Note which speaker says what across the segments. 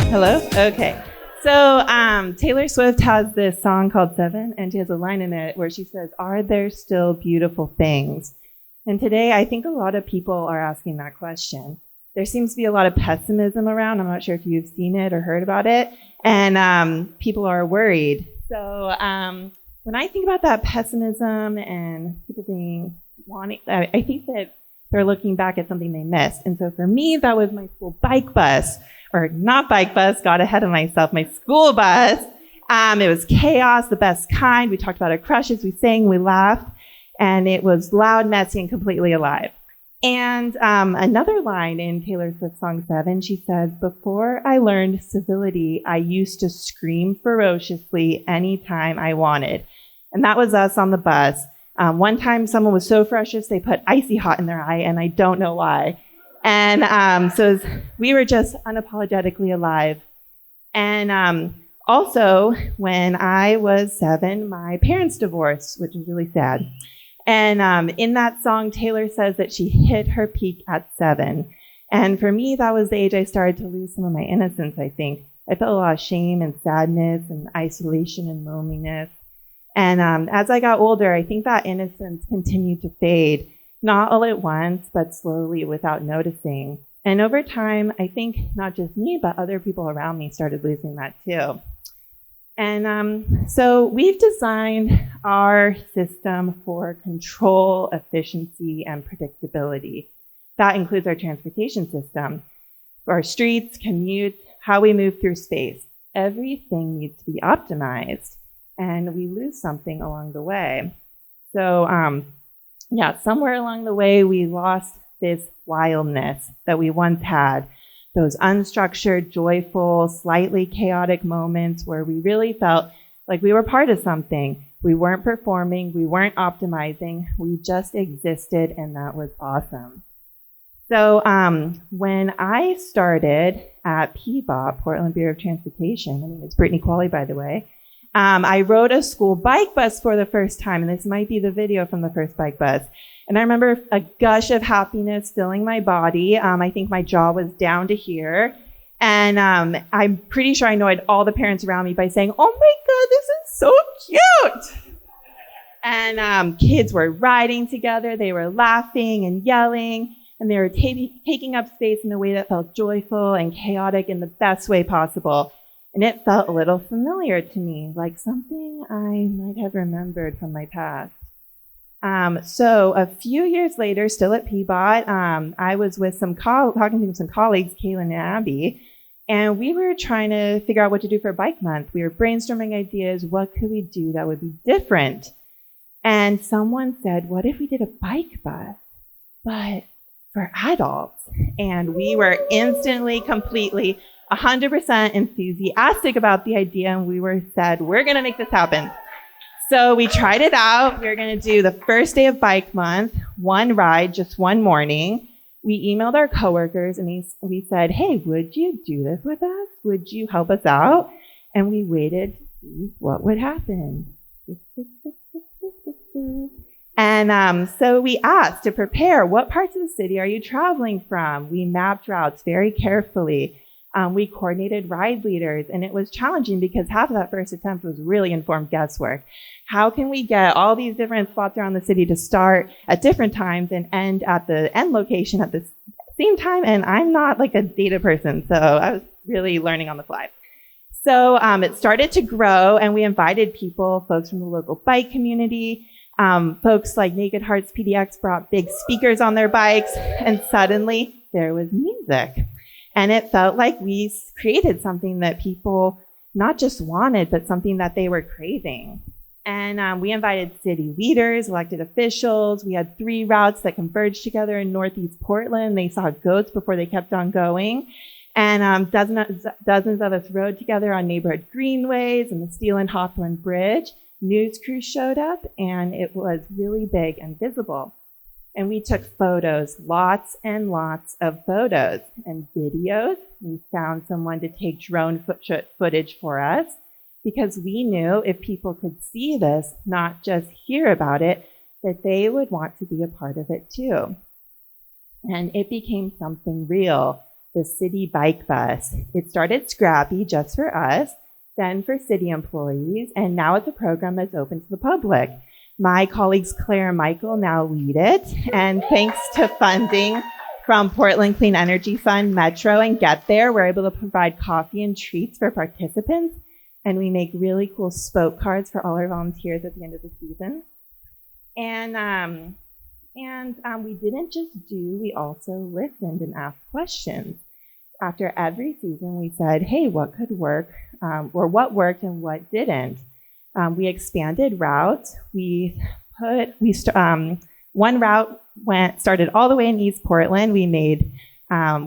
Speaker 1: Hello? Okay. So Taylor Swift has this song called Seven, and she has a line in it where she says, "Are there still beautiful things?" And today, I think a lot of people are asking that question. There seems to be a lot of pessimism around. I'm not sure if you've seen it or heard about it. And people are worried. So when I think about that pessimism and people being wanting, I think that they're looking back at something they missed. And so for me, that was my school bike bus. Or not bike bus, got ahead of myself, my school bus. It was chaos, the best kind. We talked about our crushes, we sang, we laughed, and it was loud, messy, and completely alive. And another line in Taylor Swift's song 7, she says, "Before I learned civility, I used to scream ferociously anytime I wanted." And that was us on the bus. One time someone was so ferocious, they put icy hot in their eye, and I don't know why. And so we were just unapologetically alive. And also, when I was 7, my parents divorced, which is really sad. And in that song, Taylor says that she hit her peak at 7. And for me, that was the age I started to lose some of my innocence, I think. I felt a lot of shame and sadness and isolation and loneliness. And as I got older, I think that innocence continued to fade. Not all at once, but slowly without noticing. And over time, I think not just me, but other people around me started losing that too. And so we've designed our system for control, efficiency, and predictability. That includes our transportation system, our streets, commutes, how we move through space. Everything needs to be optimized, and we lose something along the way. So, somewhere along the way, we lost this wildness that we once had, those unstructured, joyful, slightly chaotic moments where we really felt like we were part of something. We weren't performing, we weren't optimizing, we just existed, and that was awesome. So when I started at PBOT, Portland Bureau of Transportation, my name is Brittany Quale, by the way, I rode a school bike bus for the first time, and this might be the video from the first bike bus. And I remember a gush of happiness filling my body. I think my jaw was down to here. And I'm pretty sure I annoyed all the parents around me by saying, "Oh my God, this is so cute." And kids were riding together. They were laughing and yelling, and they were taking up space in a way that felt joyful and chaotic in the best way possible. And it felt a little familiar to me, like something I might have remembered from my past. So a few years later, still at PBOT, I was with talking to some colleagues, Kaylin and Abby, and we were trying to figure out what to do for Bike Month. We were brainstorming ideas. What could we do that would be different? And someone said, "What if we did a bike bus, but for adults?" And we were instantly, completely 100% enthusiastic about the idea, and we said, "We're going to make this happen." So we tried it out. We were going to do the first day of Bike Month, one ride, just one morning. We emailed our coworkers, and we said, "Hey, would you do this with us? Would you help us out?" And we waited to see what would happen. And so we asked to prepare, what parts of the city are you traveling from? We mapped routes very carefully. We coordinated ride leaders, and it was challenging because half of that first attempt was really informed guesswork. How can we get all these different spots around the city to start at different times and end at the end location at the same time? And I'm not like a data person, so I was really learning on the fly. So it started to grow, and we invited people, folks from the local bike community, folks like Naked Hearts PDX brought big speakers on their bikes, and suddenly there was music. And it felt like we created something that people not just wanted, but something that they were craving. And we invited city leaders, elected officials. We had 3 routes that converged together in Northeast Portland. They saw goats before they kept on going. And dozens of us rode together on neighborhood greenways and the Steel and Hawthorne Bridge. News crews showed up, and it was really big and visible. And we took photos, lots and lots of photos and videos. We found someone to take drone footage for us because we knew if people could see this, not just hear about it, that they would want to be a part of it too. And it became something real, the city bike bus. It started scrappy just for us, then for city employees, and now it's a program that's open to the public. My colleagues Claire and Michael now lead it, and thanks to funding from Portland Clean Energy Fund, Metro, and Get There, we're able to provide coffee and treats for participants, and we make really cool spoke cards for all our volunteers at the end of the season. And we didn't just do, we also listened and asked questions. After every season, we said, hey, what could work, or what worked and what didn't? We expanded routes. One route started all the way in East Portland. We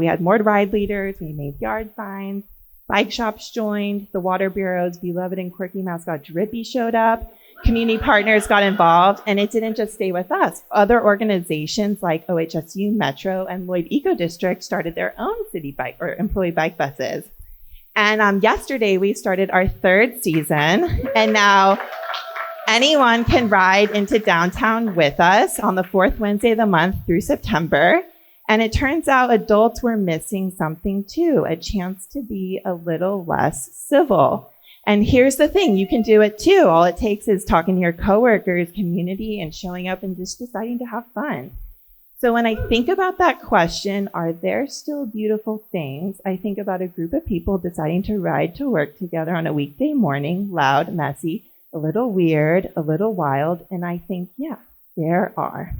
Speaker 1: had more ride leaders, we made yard signs, bike shops joined, the Water Bureau's beloved and quirky mascot Drippy showed up, community partners got involved, and it didn't just stay with us. Other organizations like OHSU, Metro, and Lloyd Eco District started their own city bike or employee bike buses. And yesterday we started our third season, and now anyone can ride into downtown with us on the fourth Wednesday of the month through September. And it turns out adults were missing something too, a chance to be a little less civil. And here's the thing, you can do it too. All it takes is talking to your coworkers, community, and showing up and just deciding to have fun. So when I think about that question, are there still beautiful things? I think about a group of people deciding to ride to work together on a weekday morning, loud, messy, a little weird, a little wild, and I think, yeah, there are.